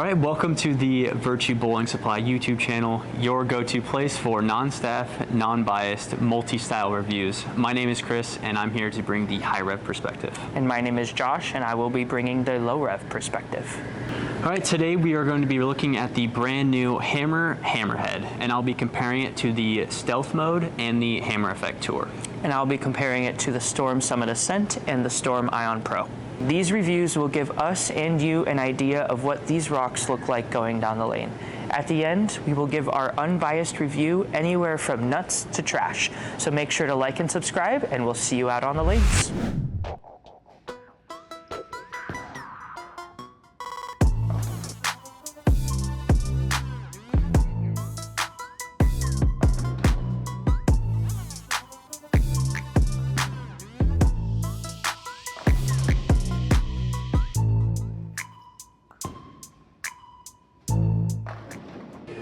All right, welcome to the Virtue Bowling Supply YouTube channel, your go-to place for non-staff, non-biased, multi-style reviews. My name is Chris, and I'm here to bring the high-rev perspective. And my name is Josh, and I will be bringing the low-rev perspective. All right, today we are going to be looking at the brand new Hammer Hammerhead, and I'll be comparing it to the Stealth Mode and the Hammer Effect Tour. And I'll be comparing it to the Storm Summit Ascent and the Storm Ion Pro. These reviews will give us and you an idea of what these rocks look like going down the lane. At the end, we will give our unbiased review anywhere from nuts to trash. So make sure to like and subscribe, and we'll see you out on the lanes.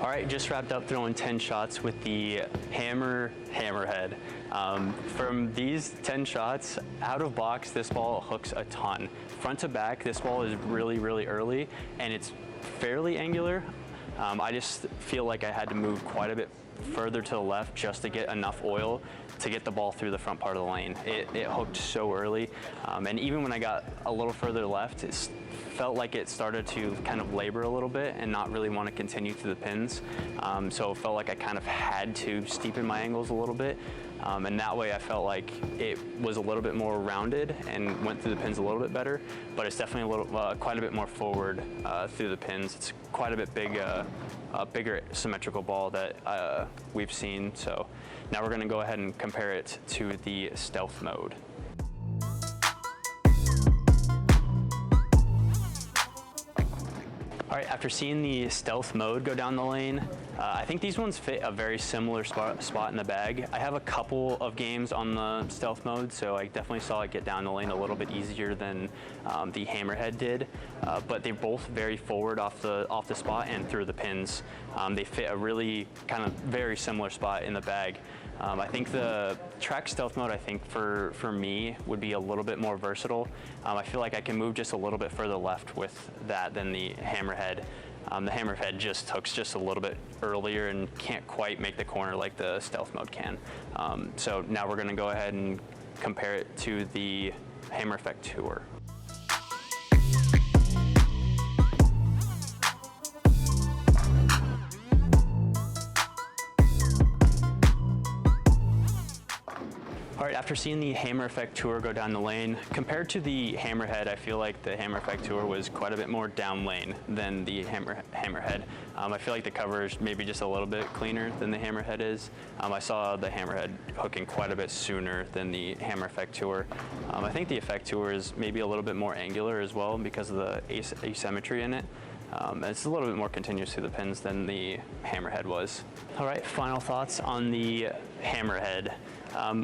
All right, just wrapped up throwing 10 shots with the Hammer Hammerhead. From these 10 shots, out of box, this ball hooks a ton. Front to back, this ball is really, really early, and it's fairly angular. I just feel like I had to move quite a bit further to the left just to get enough oil to get the ball through the front part of the lane. It hooked so early, and even when I got a little further left, it felt like it started to kind of labor a little bit and not really want to continue through the pins. So it felt like I kind of had to steepen my angles a little bit. And that way I felt like it was a little bit more rounded and went through the pins a little bit better, but it's definitely quite a bit more forward through the pins. It's quite a bit bigger symmetrical ball that we've seen. So now we're going to go ahead and compare it to the Stealth Mode. All right, after seeing the Stealth Mode go down the lane, I think these ones fit a very similar spot in the bag. I have a couple of games on the Stealth Mode, so I definitely saw it get down the lane a little bit easier than the Hammerhead did, but they're both very forward off the spot and through the pins. They fit a really kind of very similar spot in the bag. I think the track Stealth Mode, I think for me, would be a little bit more versatile. I feel like I can move just a little bit further left with that than the Hammerhead. The Hammerhead just hooks just a little bit earlier and can't quite make the corner like the Stealth Mode can. So now we're going to go ahead and compare it to the Hammer Effect Tour. All right, after seeing the Hammer Effect Tour go down the lane, compared to the Hammerhead, I feel like the Hammer Effect Tour was quite a bit more down lane than the Hammerhead. I feel like the cover is maybe just a little bit cleaner than the Hammerhead is. I saw the Hammerhead hooking quite a bit sooner than the Hammer Effect Tour. I think the Effect Tour is maybe a little bit more angular as well because of the asymmetry in it. It's a little bit more continuous through the pins than the Hammerhead was. All right, final thoughts on the Hammerhead.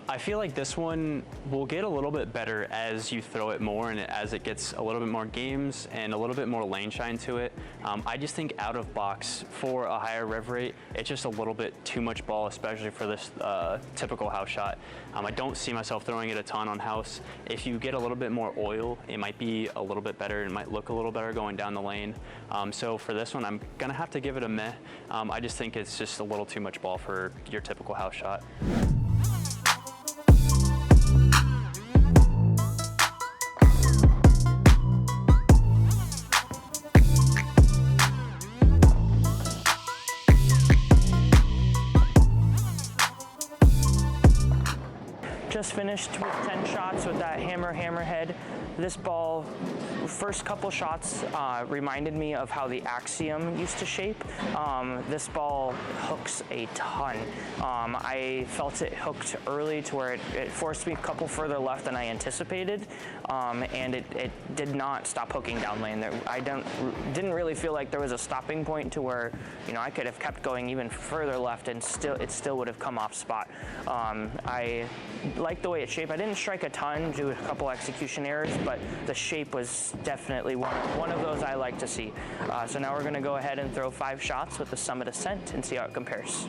I feel like this one will get a little bit better as you throw it more and as it gets a little bit more games and a little bit more lane shine to it. I just think out of box for a higher rev rate, it's just a little bit too much ball, especially for this typical house shot. I don't see myself throwing it a ton on house. If you get a little bit more oil, it might be a little bit better. It might look a little better going down the lane. So for this one, I'm gonna have to give it a meh. I just think it's just a little too much ball for your typical house shot. Just finished with 10 shots with that Hammer Hammerhead. This ball, first couple shots reminded me of how the Axiom used to shape. This ball hooks a ton. I felt it hooked early to where it forced me a couple further left than I anticipated, and it did not stop hooking down lane. I didn't really feel like there was a stopping point to where, you know, I could have kept going even further left and it still would have come off spot. I like the way it shaped. I didn't strike a ton due to a couple execution errors, but the shape was definitely one of those I like to see. So now we're going to go ahead and throw 5 shots with the Summit Ascent and see how it compares.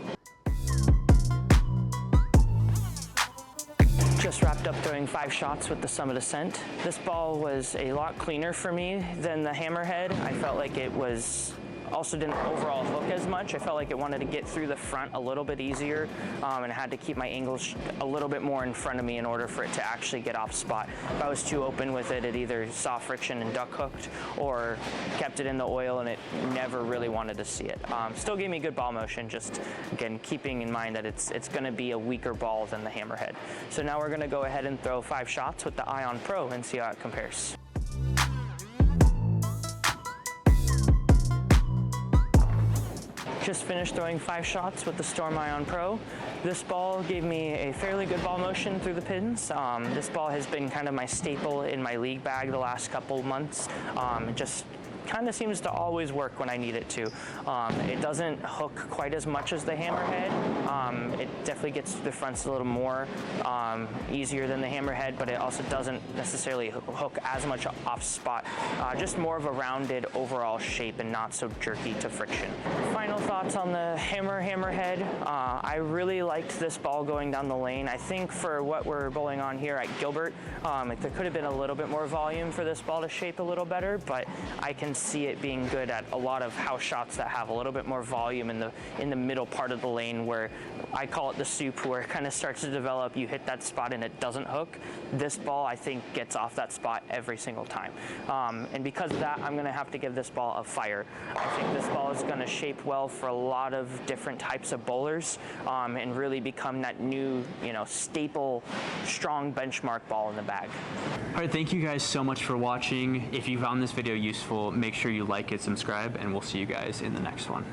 Just wrapped finished up throwing 5 shots with the Summit Ascent. This ball was a lot cleaner for me than the Hammerhead. I felt like it was also didn't overall hook as much. I felt like it wanted to get through the front a little bit easier, and I had to keep my angles a little bit more in front of me in order for it to actually get off spot. If I was too open with it, it either saw friction and duck hooked, or kept it in the oil and it never really wanted to see it. Still gave me good ball motion, just again keeping in mind that it's going to be a weaker ball than the Hammerhead. So now we're going to go ahead and throw 5 shots with the Ion Pro and see how it compares. Just finished throwing 5 shots with the Storm Ion Pro. This ball gave me a fairly good ball motion through the pins. This ball has been kind of my staple in my league bag the last couple months. It just kind of seems to always work when I need it to. It doesn't hook quite as much as the Hammerhead. It definitely gets to the fronts a little more easier than the Hammerhead, but it also doesn't necessarily hook as much off spot. Just more of a rounded overall shape and not so jerky to friction. Final thoughts on the Hammerhead. I really liked this ball going down the lane. I think for what we're bowling on here at Gilbert, there could have been a little bit more volume for this ball to shape a little better, but I can see it being good at a lot of house shots that have a little bit more volume in the middle part of the lane, where I call it the soup, where it kind of starts to develop. You hit that spot and it doesn't hook. This ball, I think, gets off that spot every single time. And because of that, I'm going to have to give this ball a fire. I think this ball is going to shape well for a lot of different types of bowlers, and really become that new, staple, strong benchmark ball in the bag. All right, thank you guys so much for watching. If you found this video useful, make sure you like it, subscribe, and we'll see you guys in the next one.